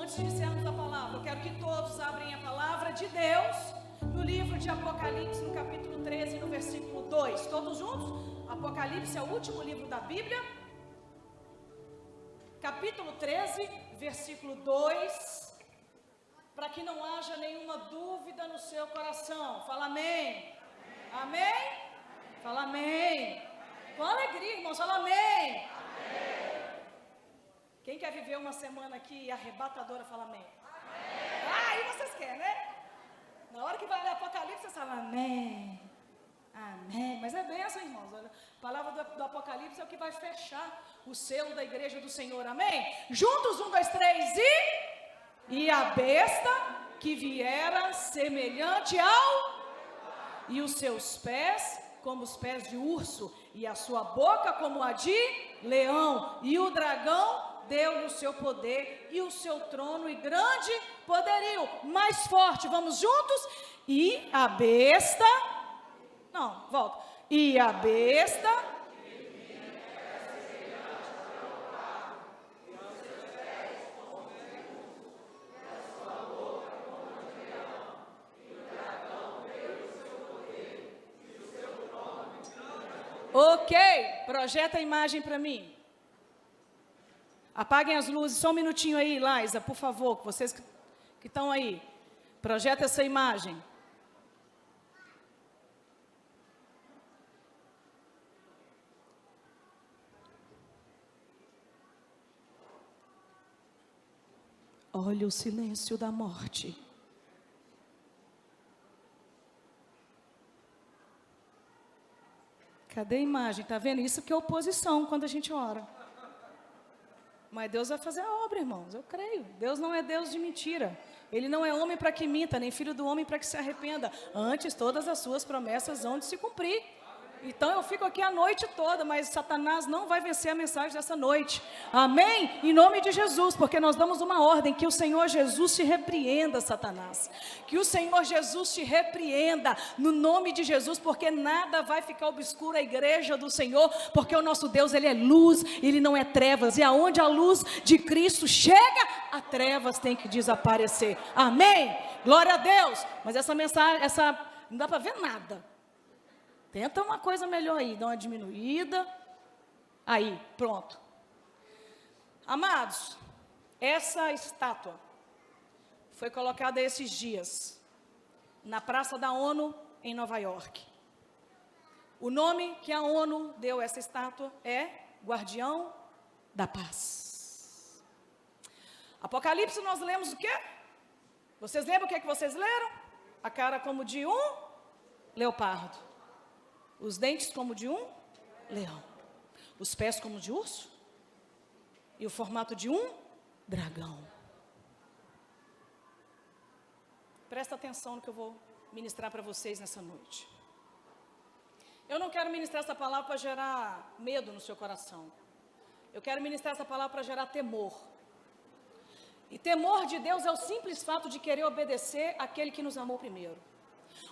Antes de iniciarmos a palavra, eu quero que todos abrem a palavra de Deus no livro de Apocalipse, no capítulo 13, no versículo 2. Todos juntos? Apocalipse é o último livro da Bíblia. Capítulo 13, versículo 2. Para que não haja nenhuma dúvida no seu coração. Fala amém. Amém? Amém? Fala amém. Com alegria, irmãos. Fala amém. Amém. Quem quer viver uma semana aqui arrebatadora, fala amém. Amém. Aí vocês querem, né? Na hora que vai ler Apocalipse, vocês falam amém. Amém. Mas é bênção, irmãos. A palavra do Apocalipse é o que vai fechar o selo da igreja do Senhor. Amém? Juntos, 1, 2, 3 e a besta que viera semelhante ao... E os seus pés como os pés de urso, e a sua boca como a de leão. E o dragão deu-lhe o seu poder e o seu trono e grande poderio. Mais forte, vamos juntos? E a besta... Não, volta. E a besta... Ok, projeta a imagem para mim. Apaguem as luzes, só um minutinho aí, Laisa, por favor, vocês que estão aí. Projeta essa imagem. Olha o silêncio da morte. Cadê a imagem? Está vendo? Isso que é oposição quando a gente ora. Mas Deus vai fazer a obra, irmãos. Eu creio. Deus não é Deus de mentira. Ele não é homem para que minta, nem filho do homem para que se arrependa. Antes, todas as suas promessas hão de se cumprir. Então eu fico aqui a noite toda, mas Satanás não vai vencer a mensagem dessa noite. Amém? Em nome de Jesus, porque nós damos uma ordem, que o Senhor Jesus te repreenda, Satanás. Que o Senhor Jesus te repreenda, no nome de Jesus, porque nada vai ficar obscuro a igreja do Senhor, porque o nosso Deus, Ele é luz, Ele não é trevas, e aonde a luz de Cristo chega, a trevas tem que desaparecer. Amém? Glória a Deus. Mas essa mensagem, não dá para ver nada. Tenta uma coisa melhor aí, dá uma diminuída. Aí, pronto. Amados, essa estátua foi colocada esses dias na Praça da ONU, em Nova York. O nome que a ONU deu a essa estátua é Guardião da Paz. Apocalipse nós lemos o quê? Vocês lembram o que é que vocês leram? A cara como de um leopardo. Os dentes como de um leão. Os pés como de urso. E o formato de um dragão. Presta atenção no que eu vou ministrar para vocês nessa noite. Eu não quero ministrar essa palavra para gerar medo no seu coração. Eu quero ministrar essa palavra para gerar temor. E temor de Deus é o simples fato de querer obedecer àquele que nos amou primeiro.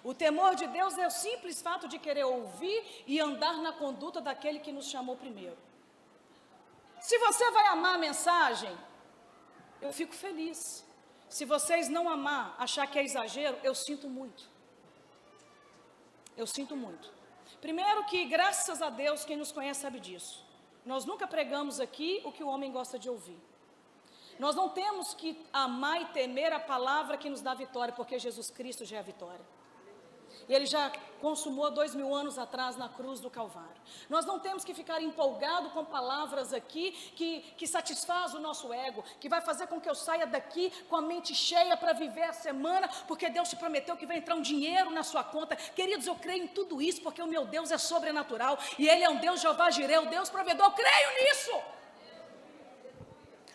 O temor de Deus é o simples fato de querer ouvir e andar na conduta daquele que nos chamou primeiro. Se você vai amar a mensagem, eu fico feliz. Se vocês não amar, achar que é exagero, eu sinto muito. Eu sinto muito. Primeiro que, graças a Deus, quem nos conhece sabe disso. Nós nunca pregamos aqui o que o homem gosta de ouvir. Nós não temos que amar e temer a palavra que nos dá vitória, porque Jesus Cristo já é a vitória. E Ele já consumou 2000 anos atrás na cruz do Calvário. Nós não temos que ficar empolgado com palavras aqui que satisfaz o nosso ego, que vai fazer com que eu saia daqui com a mente cheia para viver a semana, porque Deus te prometeu que vai entrar um dinheiro na sua conta. Queridos, eu creio em tudo isso, porque o meu Deus é sobrenatural, e Ele é um Deus Jeová Jireh, o Deus provedor. Eu creio nisso.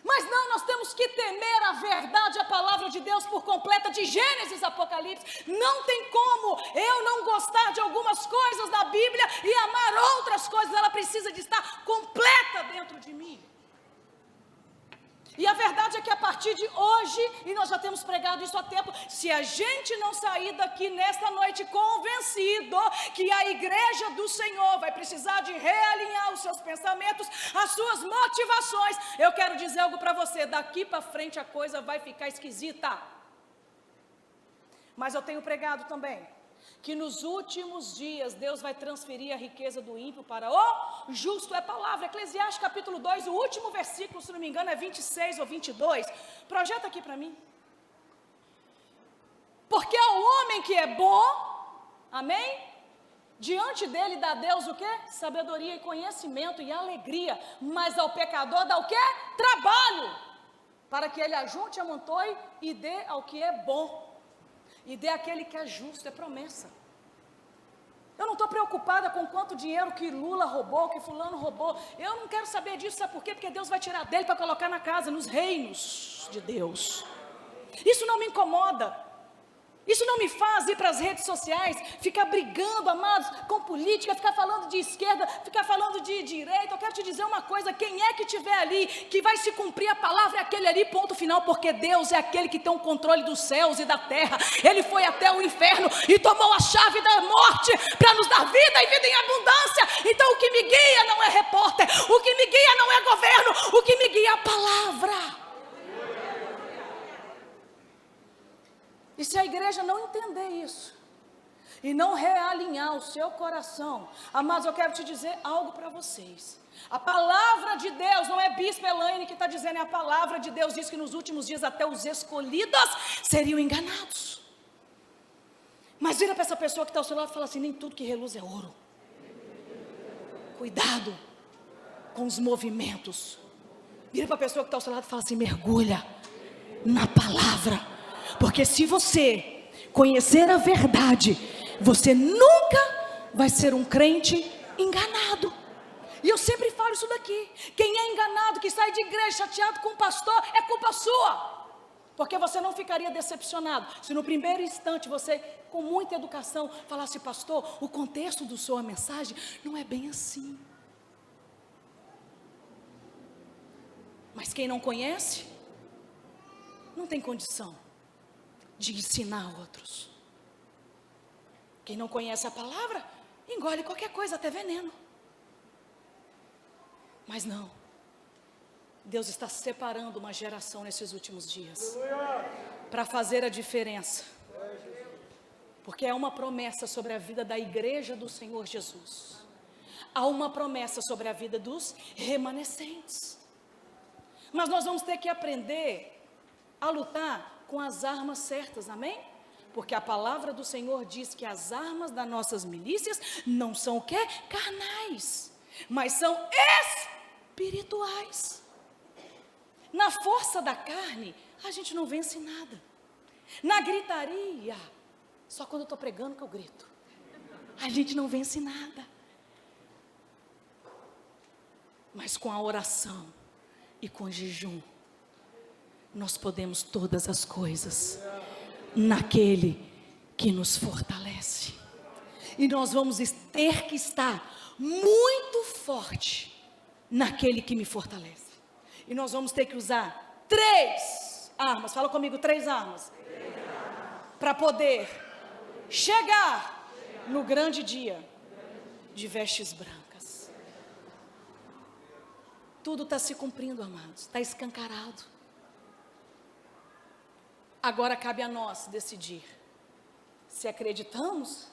Mas não, nós temos que temer a verdade, a palavra de Deus por completa, de Gênesis a Apocalipse. Não tem como eu não gostar de algumas coisas da Bíblia e amar outras coisas. Ela precisa de estar completa dentro de mim. E a verdade é que a partir de hoje, e nós já temos pregado isso há tempo, se a gente não sair daqui nesta noite convencido que a igreja do Senhor vai precisar de realinhar os seus pensamentos, as suas motivações, eu quero dizer algo para você, daqui para frente a coisa vai ficar esquisita. Mas eu tenho pregado também que nos últimos dias Deus vai transferir a riqueza do ímpio para o justo. É palavra, Eclesiastes capítulo 2, o último versículo, se não me engano é 26 ou 22, projeta aqui para mim. Porque ao homem que é bom, amém? Diante dele dá Deus o quê? Sabedoria e conhecimento e alegria, mas ao pecador dá o quê? Trabalho, para que ele ajunte, amontoe e dê ao que é bom. E dê aquele que é justo, é promessa. Eu não estou preocupada com quanto dinheiro que Lula roubou, que fulano roubou. Eu não quero saber disso, sabe por quê? Porque Deus vai tirar dele para colocar na casa, nos reinos de Deus. Isso não me incomoda. Isso não me faz ir para as redes sociais, ficar brigando, amados, com política, ficar falando de esquerda, ficar falando de direita. Eu quero te dizer uma coisa, quem é que estiver ali, que vai se cumprir a palavra é aquele ali, ponto final, porque Deus é aquele que tem o controle dos céus e da terra. Ele foi até o inferno e tomou a chave da morte para nos dar vida e vida em abundância. Então o que me guia não é repórter, o que me guia não é governo, o que me guia é a palavra. E se a igreja não entender isso, e não realinhar o seu coração, amados, eu quero te dizer algo para vocês. A palavra de Deus, não é Bispo Elaine que está dizendo, é a palavra de Deus, diz que nos últimos dias até os escolhidos seriam enganados. Mas vira para essa pessoa que está ao seu lado e fala assim, nem tudo que reluz é ouro. Cuidado com os movimentos. Vira para a pessoa que está ao seu lado e fala assim, mergulha na palavra. Porque se você conhecer a verdade, você nunca vai ser um crente enganado. E eu sempre falo isso daqui. Quem é enganado, que sai de igreja chateado com o pastor, é culpa sua. Porque você não ficaria decepcionado se no primeiro instante você, com muita educação, falasse, pastor, o contexto da sua mensagem não é bem assim. Mas quem não conhece, não tem condição de ensinar outros. Quem não conhece a palavra, engole qualquer coisa, até veneno. Mas não, Deus está separando uma geração nesses últimos dias, para fazer a diferença, porque há uma promessa sobre a vida da igreja do Senhor Jesus, há uma promessa sobre a vida dos remanescentes, mas nós vamos ter que aprender a lutar com as armas certas, amém? Porque a palavra do Senhor diz que as armas das nossas milícias não são o quê? Carnais, mas são espirituais. Na força da carne, a gente não vence nada. Na gritaria, só quando eu estou pregando que eu grito, a gente não vence nada. Mas com a oração e com o jejum, nós podemos todas as coisas naquele que nos fortalece. E nós vamos ter que estar muito forte naquele que me fortalece. E nós vamos ter que usar 3 armas, fala comigo, 3 armas, para poder chegar no grande dia de vestes brancas. Tudo está se cumprindo, amados, está escancarado. Agora cabe a nós decidir se acreditamos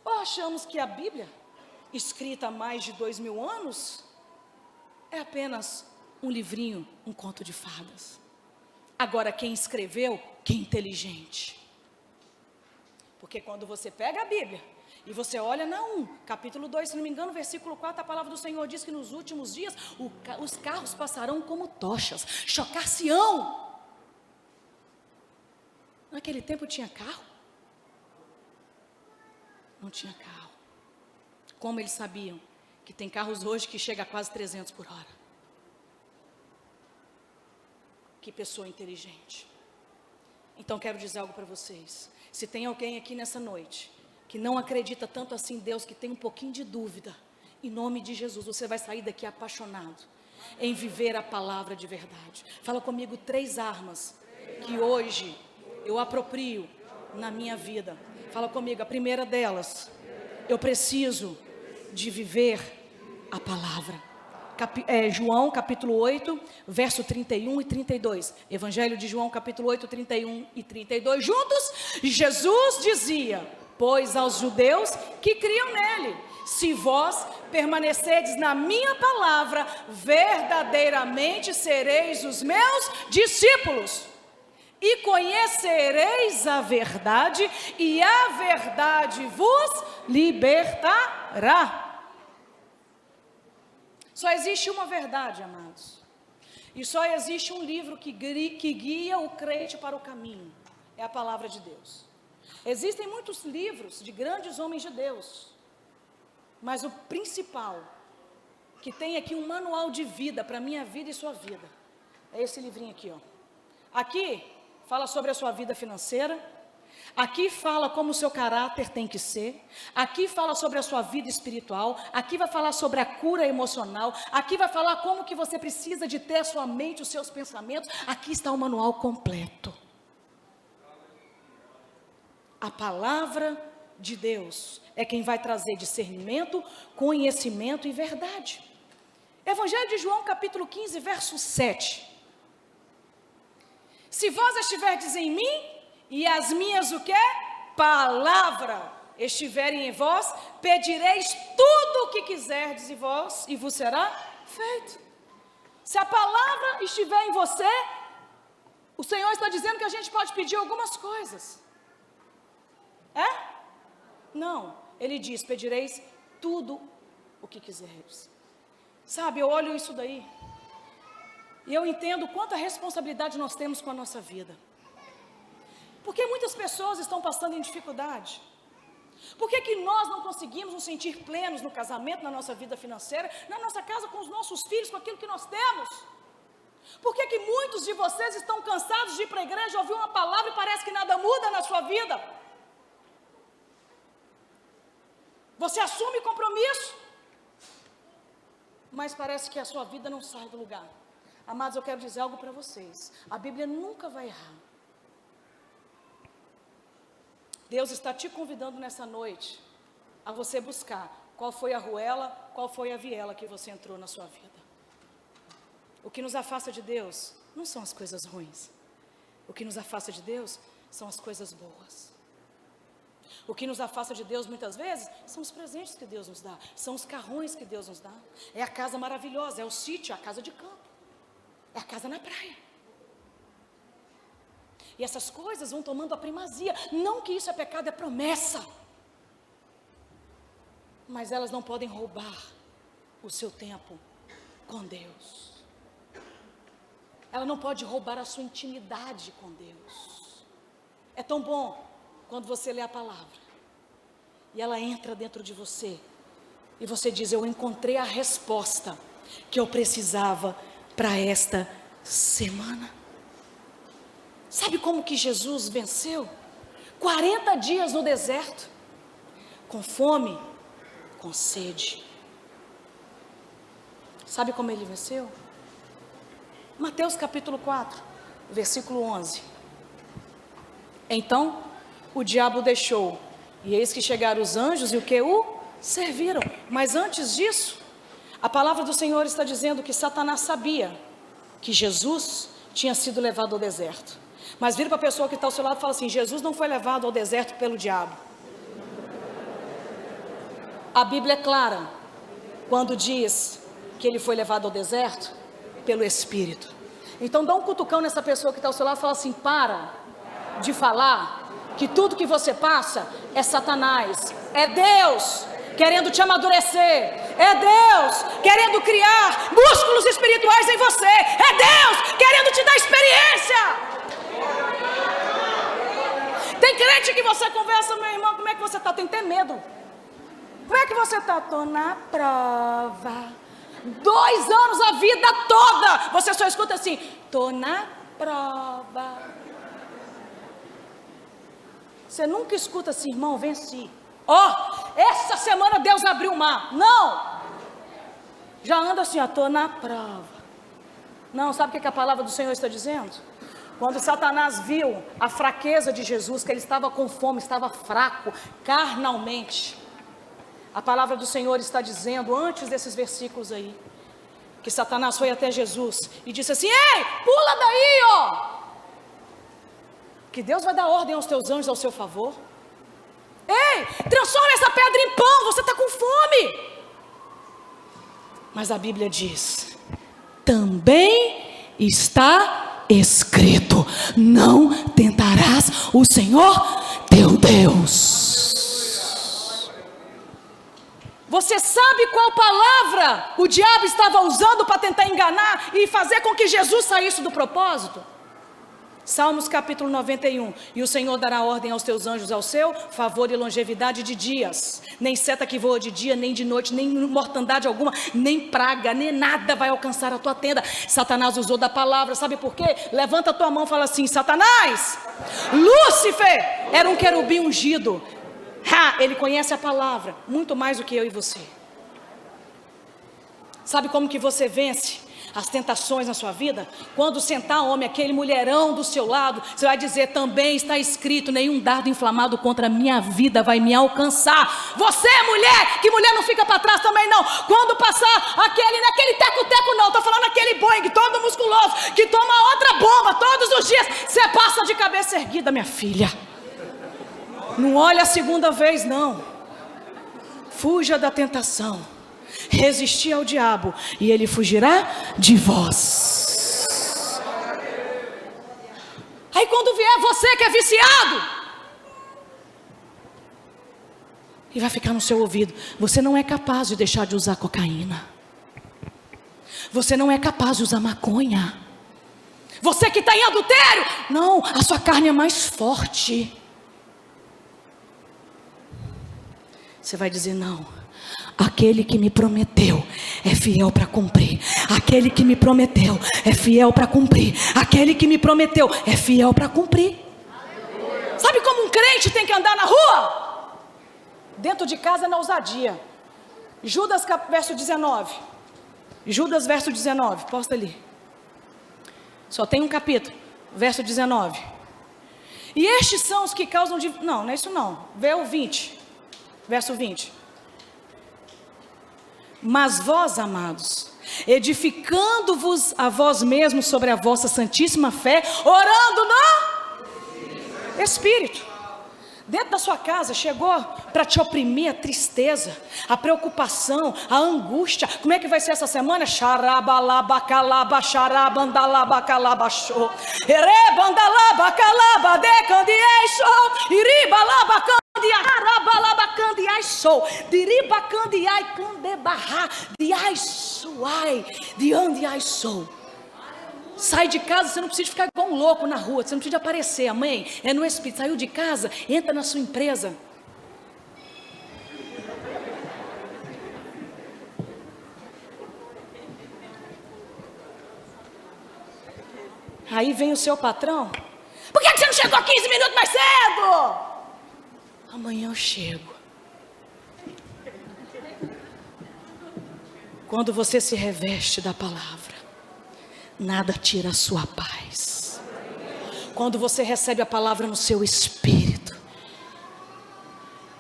ou achamos que a Bíblia, escrita há mais de 2000 anos, é apenas um livrinho, um conto de fadas. Agora quem escreveu, que inteligente. Porque quando você pega a Bíblia e você olha Naum, capítulo 2, se não me engano, versículo 4, a palavra do Senhor diz que nos últimos dias os carros passarão como tochas, chocar-se-ão. Naquele tempo tinha carro? Não tinha carro. Como eles sabiam que tem carros hoje que chegam a quase 300 por hora? Que pessoa inteligente. Então quero dizer algo para vocês. Se tem alguém aqui nessa noite que não acredita tanto assim em Deus, que tem um pouquinho de dúvida, em nome de Jesus, você vai sair daqui apaixonado. em viver a palavra de verdade. Fala comigo 3 armas que hoje eu aproprio na minha vida. Fala comigo, a primeira delas, eu preciso de viver a palavra. João capítulo 8, verso 31 e 32. Evangelho de João capítulo 8, 31 e 32. Juntos, Jesus dizia: pois aos judeus que criam nele, se vós permanecerdes na minha palavra, verdadeiramente sereis os meus discípulos. E conhecereis a verdade, e a verdade vos libertará. Só existe uma verdade, amados. E só existe um livro que guia o crente para o caminho. É a palavra de Deus. Existem muitos livros de grandes homens de Deus. Mas o principal, que tem aqui um manual de vida para a minha vida e sua vida, é esse livrinho aqui, ó. Aqui fala sobre a sua vida financeira. Aqui fala como o seu caráter tem que ser. Aqui fala sobre a sua vida espiritual. Aqui vai falar sobre a cura emocional. Aqui vai falar como que você precisa de ter a sua mente, os seus pensamentos. Aqui está o manual completo. A palavra de Deus é quem vai trazer discernimento, conhecimento e verdade. Evangelho de João capítulo 15, verso 7. Se vós estiverdes em mim, e as minhas o quê? Palavra estiverem em vós, pedireis tudo o que quiserdes e vos será feito. Se a palavra estiver em você, o Senhor está dizendo que a gente pode pedir algumas coisas. Não, Ele diz, pedireis tudo o que quiserdes. Sabe, eu olho isso daí, e eu entendo quanta responsabilidade nós temos com a nossa vida. Porque muitas pessoas estão passando em dificuldade. Por que nós não conseguimos nos sentir plenos no casamento, na nossa vida financeira, na nossa casa, com os nossos filhos, com aquilo que nós temos? Por que muitos de vocês estão cansados de ir para a igreja, ouvir uma palavra e parece que nada muda na sua vida? Você assume compromisso, mas parece que a sua vida não sai do lugar. Amados, eu quero dizer algo para vocês. A Bíblia nunca vai errar. Deus está te convidando nessa noite a você buscar qual foi a arruela, qual foi a viela que você entrou na sua vida. O que nos afasta de Deus não são as coisas ruins. O que nos afasta de Deus são as coisas boas. O que nos afasta de Deus muitas vezes são os presentes que Deus nos dá, são os carrões que Deus nos dá. É a casa maravilhosa, é o sítio, é a casa de campo, é a casa na praia. E essas coisas vão tomando a primazia. Não que isso é pecado, é promessa. Mas elas não podem roubar o seu tempo com Deus. Ela não pode roubar a sua intimidade com Deus. É tão bom quando você lê a palavra e ela entra dentro de você e você diz: eu encontrei a resposta que eu precisava para esta semana. Sabe como que Jesus venceu? 40 dias no deserto, com fome, com sede. Sabe como ele venceu? Mateus capítulo 4, versículo 11. Então o diabo deixou, e eis que chegaram os anjos e o que o serviram. Mas antes disso, a palavra do Senhor está dizendo que Satanás sabia que Jesus tinha sido levado ao deserto. Mas vira para a pessoa que está ao seu lado e fala assim: Jesus não foi levado ao deserto pelo diabo. A Bíblia é clara quando diz que ele foi levado ao deserto pelo Espírito. Então dá um cutucão nessa pessoa que está ao seu lado e fala assim: para de falar que tudo que você passa é Satanás. É Deus querendo te amadurecer. É Deus querendo criar músculos espirituais em você. É Deus querendo te dar experiência. Tem crente que você conversa: meu irmão, como é que você está? Tem que ter medo. Como é que você está? Estou na prova. 2 anos, a vida toda, você só escuta assim: estou na prova. Você nunca escuta assim: irmão, venci. Essa semana Deus abriu o mar. Não. Já anda assim, estou na prova. Não, sabe o que a palavra do Senhor está dizendo? Quando Satanás viu a fraqueza de Jesus, que ele estava com fome, estava fraco, carnalmente, a palavra do Senhor está dizendo, antes desses versículos aí, que Satanás foi até Jesus e disse assim: ei, pula daí, ó, que Deus vai dar ordem aos teus anjos ao seu favor. Ei, transforma essa pedra em pão, você está com fome. Mas a Bíblia diz, também está escrito, não tentarás o Senhor teu Deus. Você sabe qual palavra o diabo estava usando para tentar enganar e fazer com que Jesus saísse do propósito? Salmos capítulo 91, e o Senhor dará ordem aos teus anjos ao seu favor e longevidade de dias, nem seta que voa de dia, nem de noite, nem mortandade alguma, nem praga, nem nada vai alcançar a tua tenda. Satanás usou da palavra, sabe por quê? Levanta a tua mão e fala assim: Satanás, Lúcifer era um querubim ungido, ele conhece a palavra, muito mais do que eu e você. Sabe como que você vence as tentações na sua vida? Quando sentar homem, aquele mulherão do seu lado, você vai dizer, também está escrito, nenhum dardo inflamado contra a minha vida vai me alcançar. Você mulher, que mulher não fica para trás também não. Quando passar naquele teco-teco não, estou falando aquele Boeing todo musculoso, que toma outra bomba todos os dias, você passa de cabeça erguida, minha filha. Não olha a segunda vez não. Fuja da tentação. Resistir ao diabo e ele fugirá de vós. Aí quando vier você que é viciado, e vai ficar no seu ouvido, você não é capaz de deixar de usar cocaína, você não é capaz de usar maconha, você que está em adultério, não, a sua carne é mais forte. Você vai dizer não, aquele que me prometeu é fiel para cumprir. Aquele que me prometeu é fiel para cumprir. Aquele que me prometeu é fiel para cumprir. Sabe como um crente tem que andar na rua? Dentro de casa na ousadia. Judas verso 19. Judas verso 19, posta ali. Só tem um capítulo, verso 19. E estes são os que causam... Não é isso não. Vê o 20. Verso 20. Mas vós, amados, edificando-vos a vós mesmos sobre a vossa santíssima fé, orando no Espírito. Dentro da sua casa chegou para te oprimir a tristeza, a preocupação, a angústia. Como é que vai ser essa semana? Xarabalabacalaba, xarabandalabacalabachô, erebandalabacalaba, decandieixo, iribalabacalaba. Diarabalabacandiai sou, diribacandiai candebarra, diai suai, diandiai sou. Sai de casa, você não precisa ficar igual um louco na rua, você não precisa aparecer, amém? É no Espírito. Saiu de casa, entra na sua empresa. Aí vem o seu patrão. Por que você não chegou 15 minutos mais cedo? Amanhã eu chego. Quando você se reveste da palavra, nada tira a sua paz. Quando você recebe a palavra no seu espírito,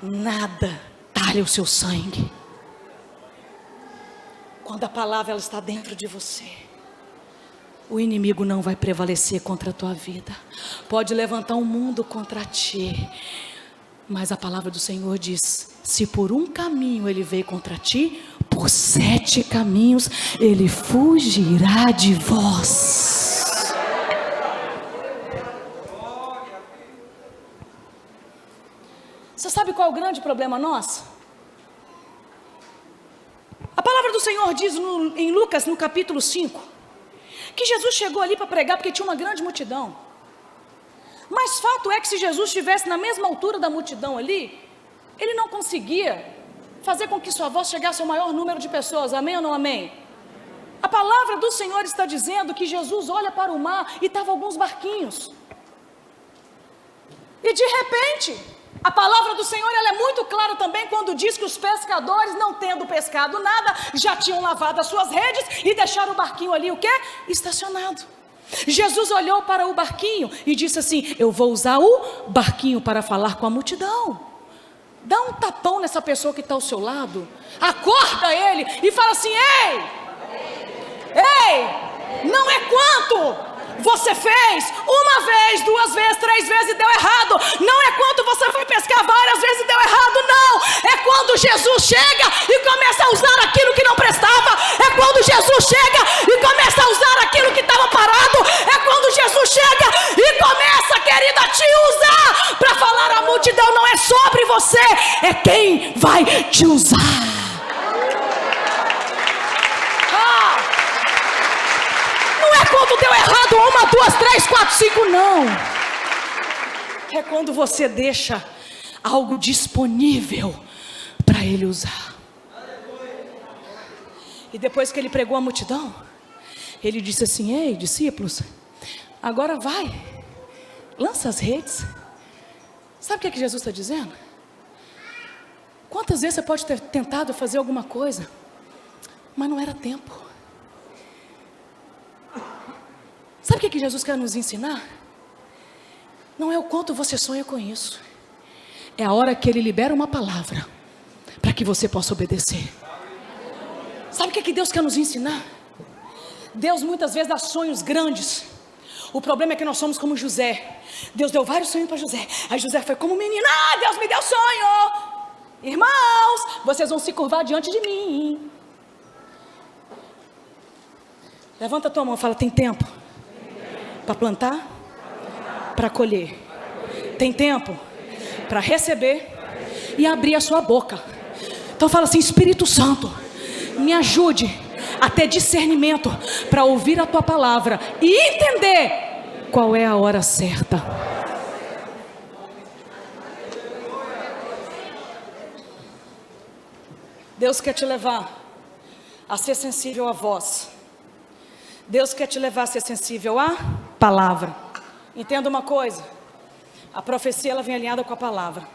nada talha o seu sangue. Quando a palavra ela está dentro de você, o inimigo não vai prevalecer contra a tua vida. Pode levantar um mundo contra ti, mas a palavra do Senhor diz, se por um caminho ele veio contra ti, por 7 caminhos ele fugirá de vós. Você sabe qual é o grande problema nosso? A palavra do Senhor diz em Lucas, no capítulo 5, que Jesus chegou ali para pregar porque tinha uma grande multidão. Mas fato é que se Jesus estivesse na mesma altura da multidão ali, ele não conseguia fazer com que sua voz chegasse ao maior número de pessoas, amém ou não amém? A palavra do Senhor está dizendo que Jesus olha para o mar e estavam alguns barquinhos. E de repente, A palavra do Senhor, ela é muito clara também quando diz que os pescadores, não tendo pescado nada, já tinham lavado as suas redes e deixaram o barquinho ali, o quê? Estacionado. Jesus olhou para o barquinho e disse assim: eu vou usar o barquinho para falar com a multidão. Dá um tapão nessa pessoa que está ao seu lado, acorda ele e fala assim: ei, não é quanto você fez uma vez, 2 vezes, 3 vezes e deu errado. Não é quando você foi pescar várias vezes e deu errado, não. É quando Jesus chega e começa a usar aquilo que não prestava. É quando Jesus chega e começa a usar aquilo que estava parado. É quando Jesus chega e começa, querida, a te usar para falar à multidão. Não é sobre você, é quem vai te usar. Quando deu errado 1, 2, 3, 4, 5, não. É quando você deixa algo disponível para ele usar. E depois que ele pregou a multidão, ele disse assim: ei, discípulos, agora vai, lança as redes. Sabe o que Jesus está dizendo? Quantas vezes você pode ter tentado fazer alguma coisa, mas não era tempo. Sabe o que Jesus quer nos ensinar? Não é o quanto você sonha com isso, é a hora que Ele libera uma palavra para que você possa obedecer. Sabe o que Deus quer nos ensinar? Deus muitas vezes dá sonhos grandes. O problema é que nós somos como José. Deus deu vários sonhos para José. Aí José foi como menino: Deus me deu sonho. Irmãos, vocês vão se curvar diante de mim. Levanta a tua mão e fala: tem tempo para plantar, para colher. Tem tempo para receber e abrir a sua boca. Então fala assim: Espírito Santo, me ajude a ter discernimento para ouvir a tua palavra e entender qual é a hora certa. Deus quer te levar a ser sensível à voz. Deus quer te levar a ser sensível à palavra. Entenda uma coisa: a profecia, ela vem alinhada com a palavra.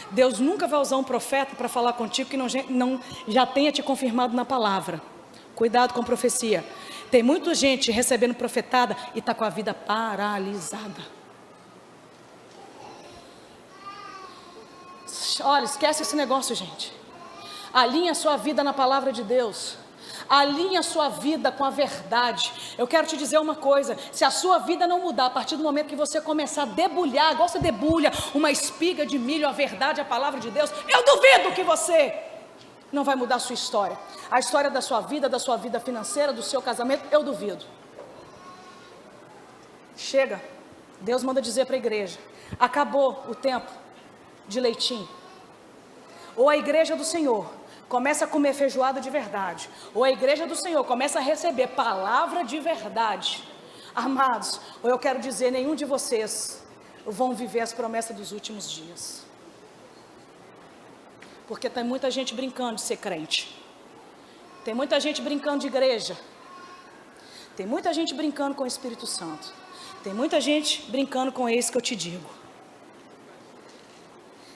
Deus nunca vai usar um profeta para falar contigo que não já tenha te confirmado na palavra. Cuidado com profecia. Tem muita gente recebendo profetada e está com a vida paralisada. Olha, esquece esse negócio, gente. Alinha a sua vida na palavra de Deus. Alinha a sua vida com a verdade. Eu quero te dizer uma coisa: se a sua vida não mudar, a partir do momento que você começar a debulhar, igual você debulha uma espiga de milho, a verdade, a palavra de Deus, eu duvido que você não vai mudar a sua história. A história da sua vida financeira, do seu casamento, eu duvido. Chega. Deus manda dizer para a igreja: acabou o tempo de leitinho. Ou a igreja do Senhor começa a comer feijoada de verdade, ou a igreja do Senhor começa a receber palavra de verdade. Amados, ou eu quero dizer, nenhum de vocês vão viver as promessas dos últimos dias. Porque tem muita gente brincando de ser crente. Tem muita gente brincando de igreja. Tem muita gente brincando com o Espírito Santo. Tem muita gente brincando com esse que eu te digo.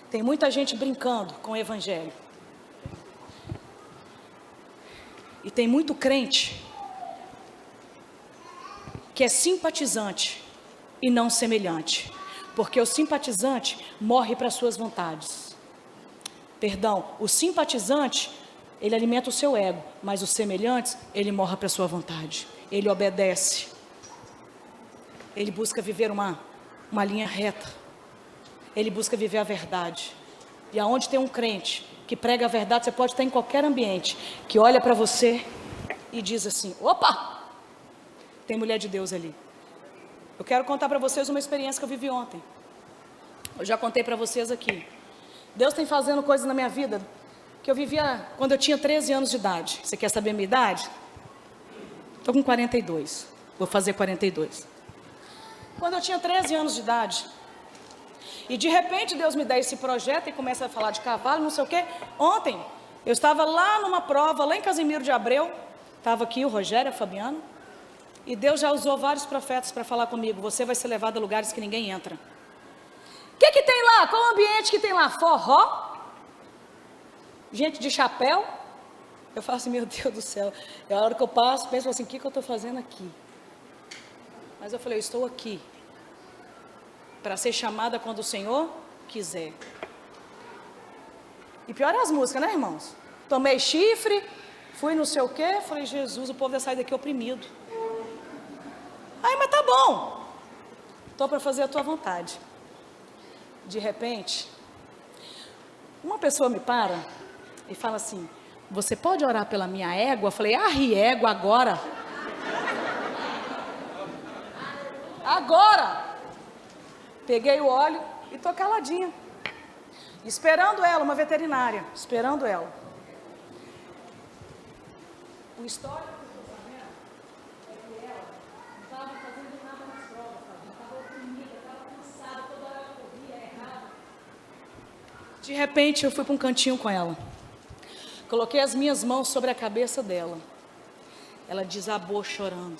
Tem muita gente brincando com o Evangelho. E tem muito crente que é simpatizante e não semelhante. Porque o simpatizante morre para as suas vontades. Perdão, o simpatizante, ele alimenta o seu ego. Mas os semelhantes, ele morre para a sua vontade. Ele obedece. Ele busca viver uma linha reta. Ele busca viver a verdade. E aonde tem um crente que prega a verdade, você pode estar em qualquer ambiente, que olha para você e diz assim: opa, tem mulher de Deus ali. Eu quero contar para vocês uma experiência que eu vivi ontem. Eu já contei para vocês aqui. Deus tem fazendo coisas na minha vida que eu vivia quando eu tinha 13 anos de idade. Você quer saber a minha idade? Estou com 42, vou fazer 42. Quando eu tinha 13 anos de idade, e de repente Deus me dá esse projeto e começa a falar de cavalo, não sei o quê. Ontem, eu estava lá numa prova, lá em Casimiro de Abreu. Estava aqui o Rogério, a Fabiana. E Deus já usou vários profetas para falar comigo: você vai ser levado a lugares que ninguém entra. O que tem lá? Qual o ambiente que tem lá? Forró? Gente de chapéu? Eu falo assim, meu Deus do céu. É a hora que eu passo, penso assim, o que eu estou fazendo aqui? Mas eu falei, eu estou aqui para ser chamada quando o Senhor quiser. E pior é as músicas, né, irmãos? Tomei chifre, fui não sei o quê, falei, Jesus, o povo vai sair daqui oprimido. Aí, mas tá bom. Estou para fazer a tua vontade. De repente, uma pessoa me para e fala assim, você pode orar pela minha égua? Eu falei, égua agora. Agora. Peguei o óleo e estou caladinha. Esperando ela, uma veterinária, esperando ela. O histórico que eu estou sabendo é que ela não estava fazendo nada nas provas, sabe? Estava oprimida, estava cansada, toda hora ela corria, errava. De repente eu fui para um cantinho com ela. Coloquei as minhas mãos sobre a cabeça dela. Ela desabou chorando.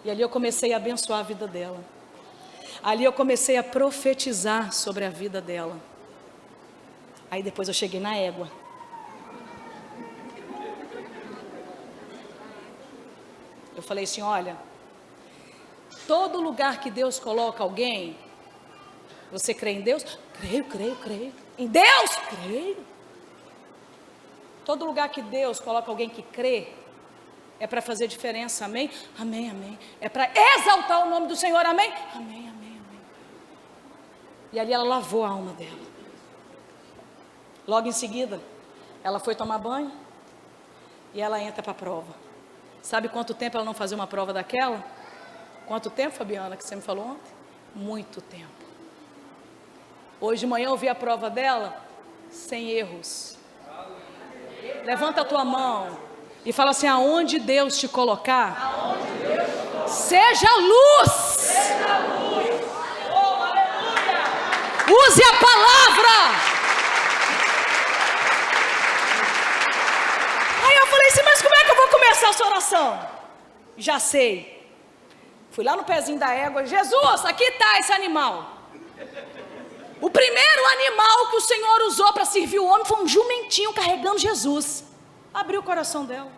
E ali eu comecei a abençoar a vida dela. Ali eu comecei a profetizar sobre a vida dela. Aí depois eu cheguei na égua. Eu falei assim, olha, todo lugar que Deus coloca alguém, você crê em Deus? Creio. Em Deus? Creio. Todo lugar que Deus coloca alguém que crê, é para fazer diferença, amém? Amém. É para exaltar o nome do Senhor, amém? Amém. E ali ela lavou a alma dela. Logo em seguida, ela foi tomar banho e ela entra para a prova. Sabe quanto tempo ela não fazia uma prova daquela? Quanto tempo, Fabiana, que você me falou ontem? Muito tempo. Hoje de manhã eu vi a prova dela sem erros. Levanta a tua mão e fala assim, aonde Deus te colocar, seja luz. Use a palavra. Aí eu falei assim, mas como é que eu vou começar essa oração? Já sei. Fui lá no pezinho da égua, Jesus, aqui está esse animal. O primeiro animal que o Senhor usou para servir o homem foi um jumentinho carregando Jesus. Abriu o coração dela.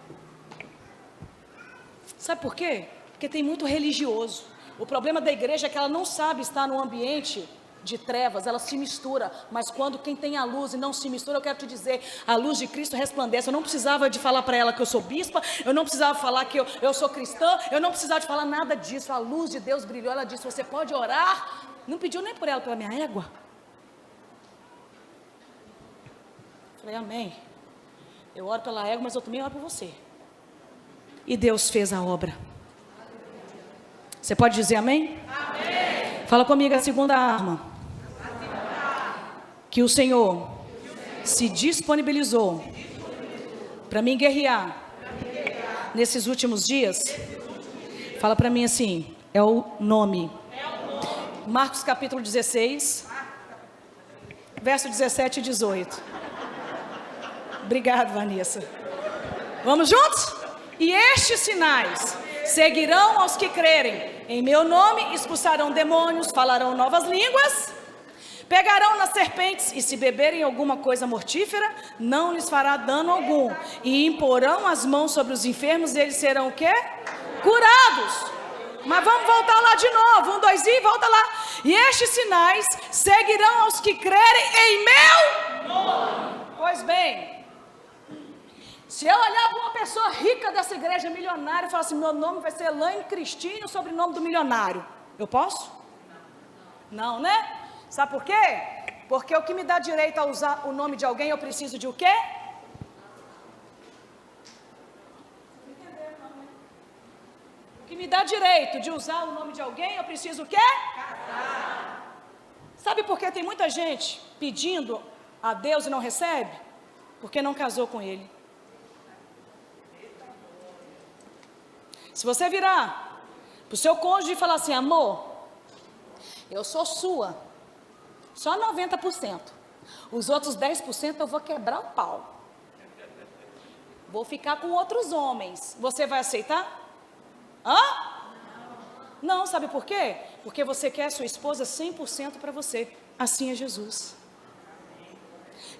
Sabe por quê? Porque tem muito religioso. O problema da igreja é que ela não sabe estar no ambiente de trevas, ela se mistura, mas quando quem tem a luz e não se mistura, eu quero te dizer, a luz de Cristo resplandece. Eu não precisava de falar para ela que eu sou bispa, eu não precisava falar que eu sou cristã, eu não precisava de falar nada disso, a luz de Deus brilhou, ela disse, você pode orar, não pediu nem por ela, pela minha égua. Falei, amém, eu oro pela égua, mas eu também oro por você, e Deus fez a obra. Você pode dizer amém? Amém. Fala comigo a segunda arma. Que o Senhor se disponibilizou para mim guerrear nesses últimos dias. Fala para mim assim, é o nome. Marcos capítulo 16, verso 17 e 18. Obrigado, Vanessa. Vamos juntos? E estes sinais seguirão aos que crerem. Em meu nome expulsarão demônios, falarão novas línguas, pegarão nas serpentes, e se beberem alguma coisa mortífera, não lhes fará dano algum. E imporão as mãos sobre os enfermos, e eles serão o quê? Curados. Mas vamos voltar lá de novo. 1, 2 e volta lá. E estes sinais seguirão aos que crerem em meu nome. Pois bem, se eu olhar para uma pessoa rica dessa igreja, milionária, e falar assim, meu nome vai ser Elaine Cristina, o sobrenome do milionário, eu posso? Não, né? Sabe por quê? Porque o que me dá direito a usar o nome de alguém, eu preciso de o quê? O que me dá direito de usar o nome de alguém, eu preciso o quê? Casar. Sabe por que tem muita gente pedindo a Deus e não recebe? Porque não casou com Ele. Se você virar para o seu cônjuge e falar assim, amor, eu sou sua, só 90%. Os outros 10% eu vou quebrar o pau. Vou ficar com outros homens. Você vai aceitar? Hã? Não, sabe por quê? Porque você quer sua esposa 100% para você. Assim é Jesus.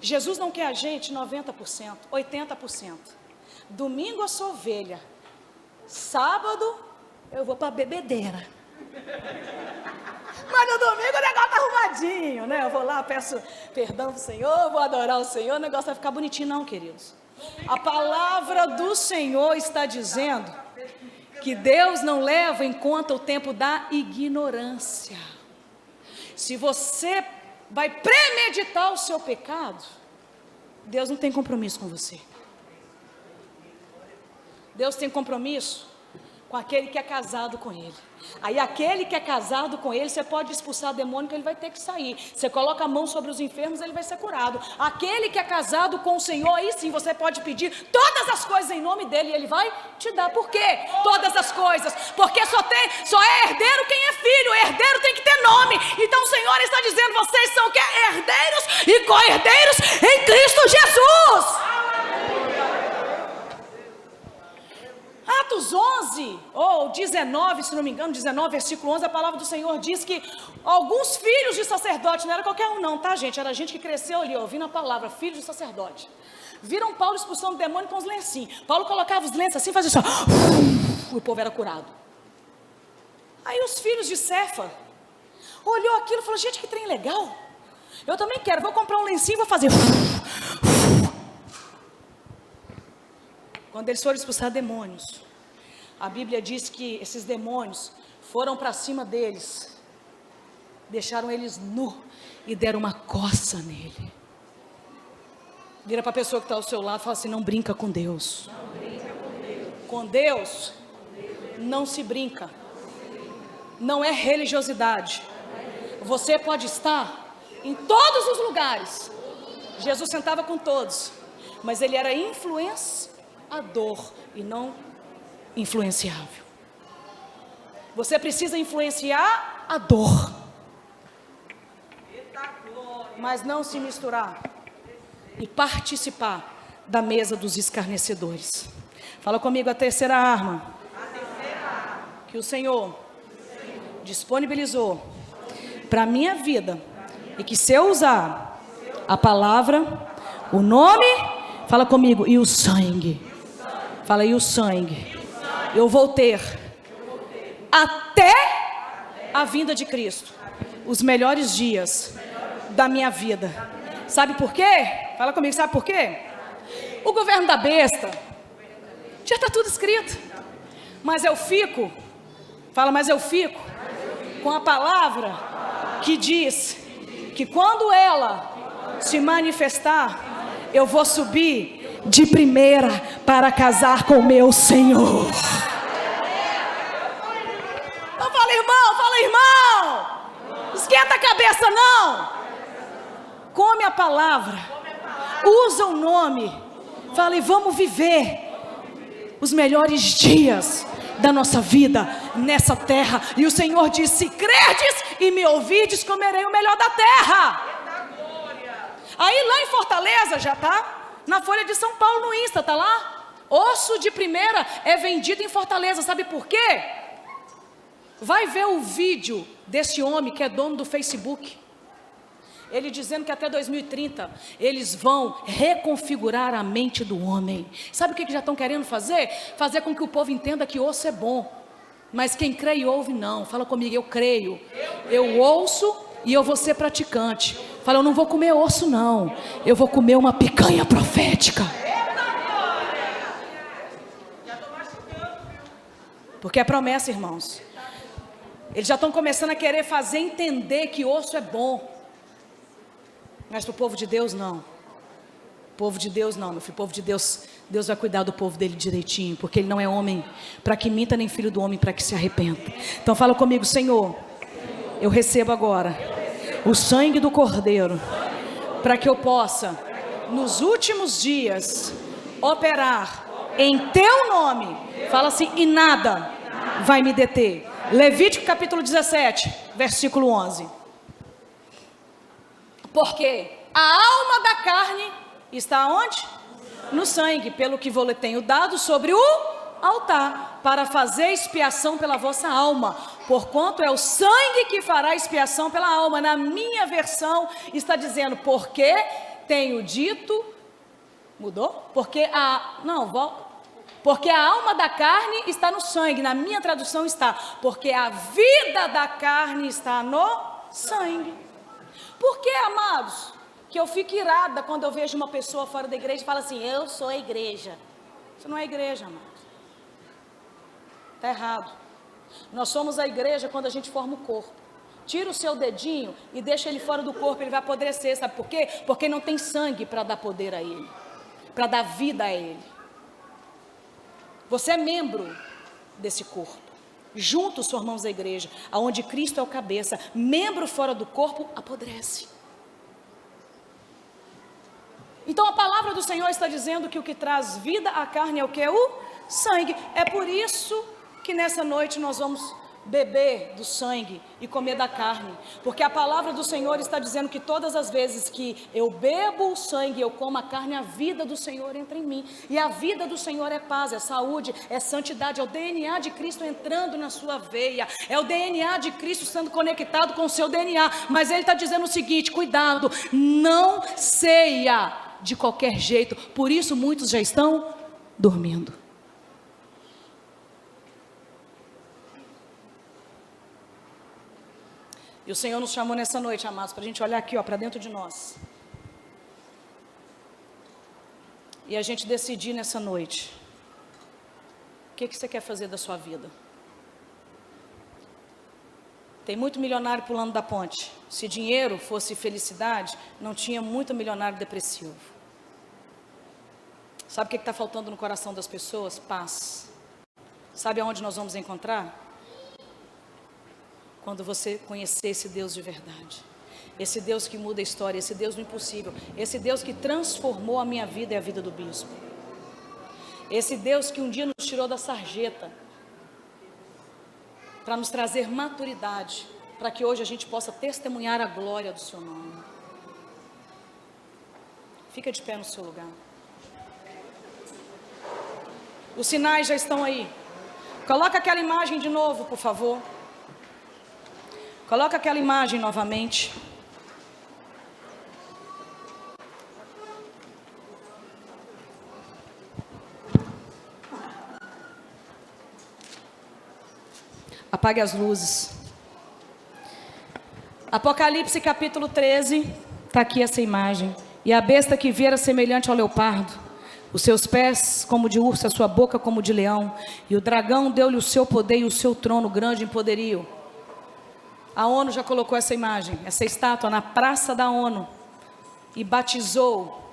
Jesus não quer a gente 90%, 80%. Domingo eu sou ovelha. Sábado eu vou para a bebedeira. Mas no domingo o negócio tá arrumadinho, né? Eu vou lá, peço perdão pro Senhor, vou adorar o Senhor, o negócio vai ficar bonitinho não, queridos. A palavra do Senhor está dizendo que Deus não leva em conta o tempo da ignorância. Se você vai premeditar o seu pecado, Deus não tem compromisso com você. Deus tem compromisso com aquele que é casado com Ele. Aí aquele que é casado com Ele, você pode expulsar demônio que ele vai ter que sair. Você coloca a mão sobre os enfermos, ele vai ser curado. Aquele que é casado com o Senhor, aí sim você pode pedir todas as coisas em nome dEle e Ele vai te dar. Por quê? Todas as coisas. Porque só é herdeiro quem é filho. O herdeiro tem que ter nome. Então o Senhor está dizendo, vocês são o quê? Herdeiros e co-herdeiros em Cristo Jesus. Atos 11, ou 19, se não me engano, 19, versículo 11, a palavra do Senhor diz que alguns filhos de sacerdote, não era qualquer um não, tá gente, era gente que cresceu ali, ouvindo a palavra, filhos de sacerdote, viram Paulo expulsando o demônio com os lencinhos. Paulo colocava os lenços assim, fazia assim, o povo era curado. Aí os filhos de Cefa olhou aquilo e falou, gente, que trem legal, eu também quero, vou comprar um lencinho e vou fazer. Quando eles foram expulsar demônios, a Bíblia diz que esses demônios foram para cima deles, deixaram eles nus e deram uma coça nele. Vira para a pessoa que está ao seu lado e fala assim, não brinca com Deus. Com Deus não se brinca. Não é religiosidade. Você pode estar em todos os lugares. Jesus sentava com todos, mas ele era influenciador e não influenciável. Você precisa influenciar a dor, mas não se misturar e participar da mesa dos escarnecedores. Fala comigo, a terceira arma que o Senhor disponibilizou para a minha vida, e que se eu usar a palavra, o nome, fala comigo, e o sangue. Fala aí, o sangue. Eu vou ter até a vinda de Cristo os melhores dias da minha vida. Sabe por quê? Fala comigo, sabe por quê? O governo da besta já está tudo escrito. Mas eu fico, fala, mas eu fico com a palavra que diz que quando ela se manifestar, eu vou subir de primeira para casar com meu Senhor. Então fala irmão, esquenta a cabeça não, come a palavra, usa o nome, fala e vamos viver os melhores dias da nossa vida nessa terra. E o Senhor diz, se crerdes e me ouvides, comerei o melhor da terra. Aí lá em Fortaleza já está na Folha de São Paulo, no Insta, tá lá? Osso de primeira é vendido em Fortaleza, sabe por quê? Vai ver o vídeo desse homem que é dono do Facebook. Ele dizendo que até 2030 eles vão reconfigurar a mente do homem. Sabe o que já estão querendo fazer? Fazer com que o povo entenda que osso é bom. Mas quem crê e ouve não. Fala comigo, eu creio. Eu ouço e eu vou ser praticante. Fala, eu não vou comer osso não, eu vou comer uma picanha profética. Porque é promessa, irmãos. Eles já estão começando a querer fazer entender que osso é bom. Mas para o povo de Deus não. O povo de Deus não, meu filho. O povo de Deus, Deus vai cuidar do povo dele direitinho. Porque ele não é homem para que minta, nem filho do homem para que se arrependa. Então fala comigo, Senhor, eu recebo agora o sangue do Cordeiro, para que eu possa, nos últimos dias, operar em teu nome. Fala assim, e nada vai me deter. Levítico capítulo 17, versículo 11. Porque a alma da carne está onde? No sangue, pelo que vou lhe tenho dado sobre o altar, para fazer expiação pela vossa alma. Porquanto é o sangue que fará expiação pela alma. Na minha versão está dizendo, porque tenho dito, mudou? Porque a alma da carne está no sangue. Na minha tradução está, porque a vida da carne está no sangue. Por que, amados, que eu fico irada quando eu vejo uma pessoa fora da igreja e fala assim, eu sou a igreja? Isso não é igreja, amados. Está errado. Nós somos a igreja quando a gente forma o corpo. Tira o seu dedinho e deixa ele fora do corpo, ele vai apodrecer, sabe por quê? Porque não tem sangue para dar poder a ele, para dar vida a ele. Você é membro desse corpo. Juntos formamos a igreja, aonde Cristo é o cabeça. Membro fora do corpo apodrece. Então a palavra do Senhor está dizendo que o que traz vida à carne é o que? O sangue. É por isso que nessa noite nós vamos beber do sangue e comer da carne, porque a palavra do Senhor está dizendo que todas as vezes que eu bebo o sangue, eu como a carne, a vida do Senhor entra em mim, e a vida do Senhor é paz, é saúde, é santidade, é o DNA de Cristo entrando na sua veia, é o DNA de Cristo sendo conectado com o seu DNA, mas Ele está dizendo o seguinte, cuidado, não ceia de qualquer jeito, por isso muitos já estão dormindo. E o Senhor nos chamou nessa noite, amados, para a gente olhar aqui, para dentro de nós. E a gente decidir nessa noite, o que você quer fazer da sua vida? Tem muito milionário pulando da ponte. Se dinheiro fosse felicidade, não tinha muito milionário depressivo. Sabe o que está faltando no coração das pessoas? Paz. Sabe aonde nós vamos encontrar? Quando você conhecer esse Deus de verdade, esse Deus que muda a história, esse Deus do impossível, esse Deus que transformou a minha vida e a vida do bispo, esse Deus que um dia nos tirou da sarjeta, para nos trazer maturidade, para que hoje a gente possa testemunhar a glória do seu nome. Fica de pé no seu lugar. Os sinais já estão aí. Coloca aquela imagem de novo, por favor. Coloca aquela imagem novamente. Apague as luzes. Apocalipse capítulo 13, está aqui essa imagem. E a besta que viera semelhante ao leopardo, os seus pés como de urso, a sua boca como de leão. E o dragão deu-lhe o seu poder e o seu trono grande em poderio. A ONU já colocou essa imagem, essa estátua na praça da ONU e batizou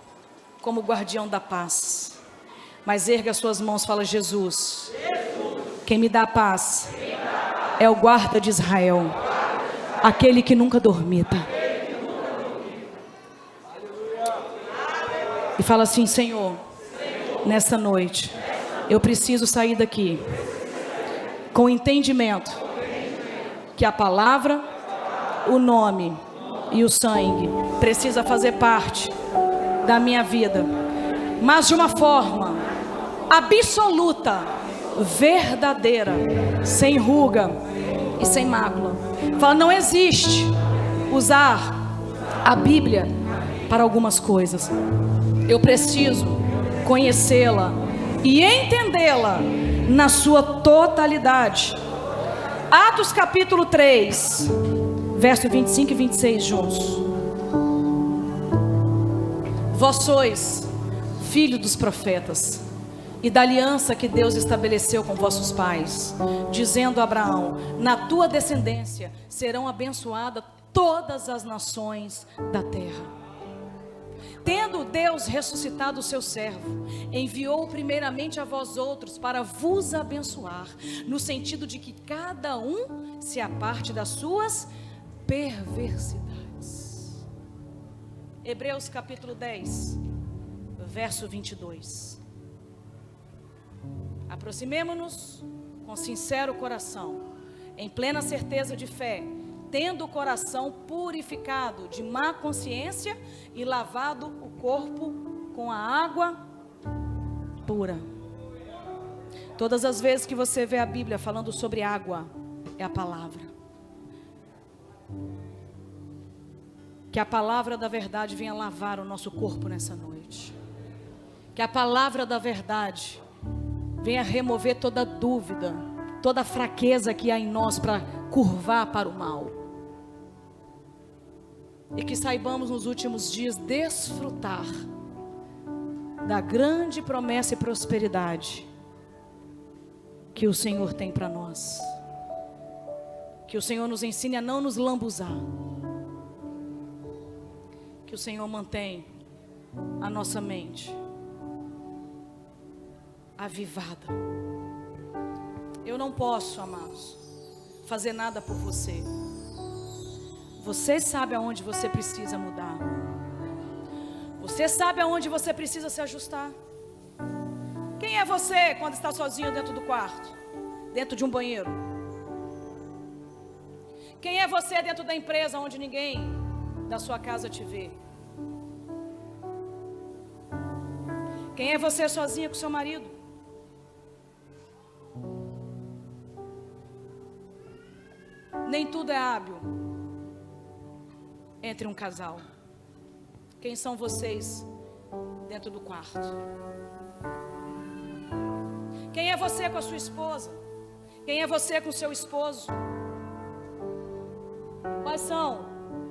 como guardião da paz. Mas erga as suas mãos, fala Jesus, quem me dá a paz é o guarda de Israel, aquele que nunca dormita. E fala assim, Senhor, nessa noite eu preciso sair daqui com entendimento que a palavra, o nome e o sangue precisa fazer parte da minha vida, mas de uma forma absoluta, verdadeira, sem ruga e sem mácula. Fala, não existe usar a Bíblia para algumas coisas. Eu preciso conhecê-la e entendê-la na sua totalidade. Atos capítulo 3, verso 25 e 26 juntos. Vós sois filho dos profetas e da aliança que Deus estabeleceu com vossos pais, dizendo a Abraão, na tua descendência serão abençoadas todas as nações da terra. Tendo Deus ressuscitado o seu servo, enviou-o primeiramente a vós outros para vos abençoar, no sentido de que cada um se aparte das suas perversidades. Hebreus capítulo 10, verso 22. Aproximemo-nos com sincero coração, em plena certeza de fé, tendo o coração purificado de má consciência e lavado o corpo com a água pura. Todas as vezes que você vê a Bíblia falando sobre água, é a palavra. Que a palavra da verdade venha lavar o nosso corpo nessa noite. Que a palavra da verdade venha remover toda dúvida, toda fraqueza que há em nós para curvar para o mal. E que saibamos nos últimos dias desfrutar da grande promessa e prosperidade que o Senhor tem para nós. Que o Senhor nos ensine a não nos lambuzar. Que o Senhor mantenha a nossa mente avivada. Eu não posso, amados, fazer nada por você. Você sabe aonde você precisa mudar. Você sabe aonde você precisa se ajustar. Quem é você quando está sozinho dentro do quarto? Dentro de um banheiro? Quem é você dentro da empresa onde ninguém da sua casa te vê? Quem é você sozinha com seu marido? Nem tudo é hábil entre um casal. Quem são vocês dentro do quarto? Quem é você com a sua esposa? Quem é você com o seu esposo? Quais são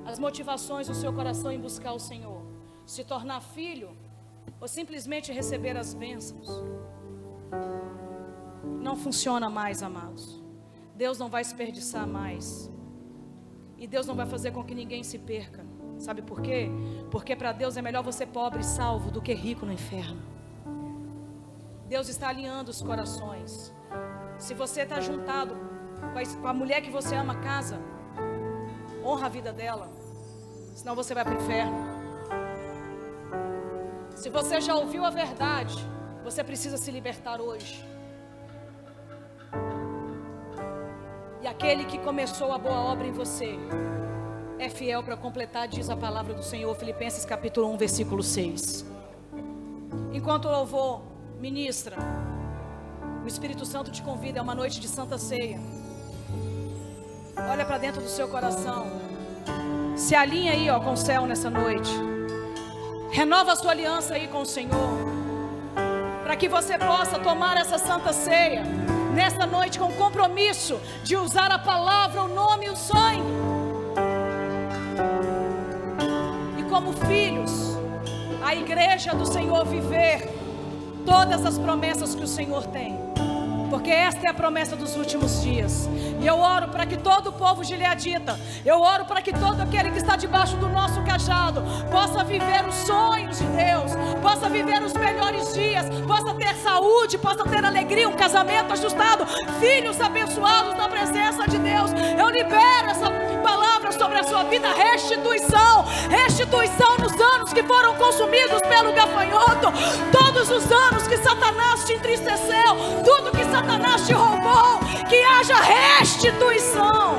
as motivações do seu coração em buscar o Senhor? Se tornar filho ou simplesmente receber as bênçãos? Não funciona mais, amados. Deus não vai desperdiçar mais. E Deus não vai fazer com que ninguém se perca. Sabe por quê? Porque para Deus é melhor você pobre e salvo do que rico no inferno. Deus está alinhando os corações. Se você está juntado com a mulher que você ama, casa, honra a vida dela, senão você vai para o inferno. Se você já ouviu a verdade, você precisa se libertar hoje. E aquele que começou a boa obra em você é fiel para completar, diz a palavra do Senhor, Filipenses capítulo 1, versículo 6. Enquanto o louvor ministra, o Espírito Santo te convida, é uma noite de Santa Ceia. Olha para dentro do seu coração. Se alinha aí, com o céu nessa noite. Renova a sua aliança aí com o Senhor, para que você possa tomar essa Santa Ceia nessa noite com compromisso de usar a palavra, o nome e o sangue. E como filhos, a igreja do Senhor viver todas as promessas que o Senhor tem. Porque esta é a promessa dos últimos dias. E eu oro para que todo o povo gileadita, eu oro para que todo aquele que está debaixo do nosso cajado possa viver os sonhos de Deus, possa viver os melhores dias, possa ter saúde, possa ter alegria, um casamento ajustado, filhos abençoados na presença de Deus. Eu libero essa palavra sobre a sua vida, restituição, restituição nos anos que foram consumidos pelo gafanhoto, todos os anos que Satanás te entristeceu, tudo que Satanás te roubou, que haja restituição.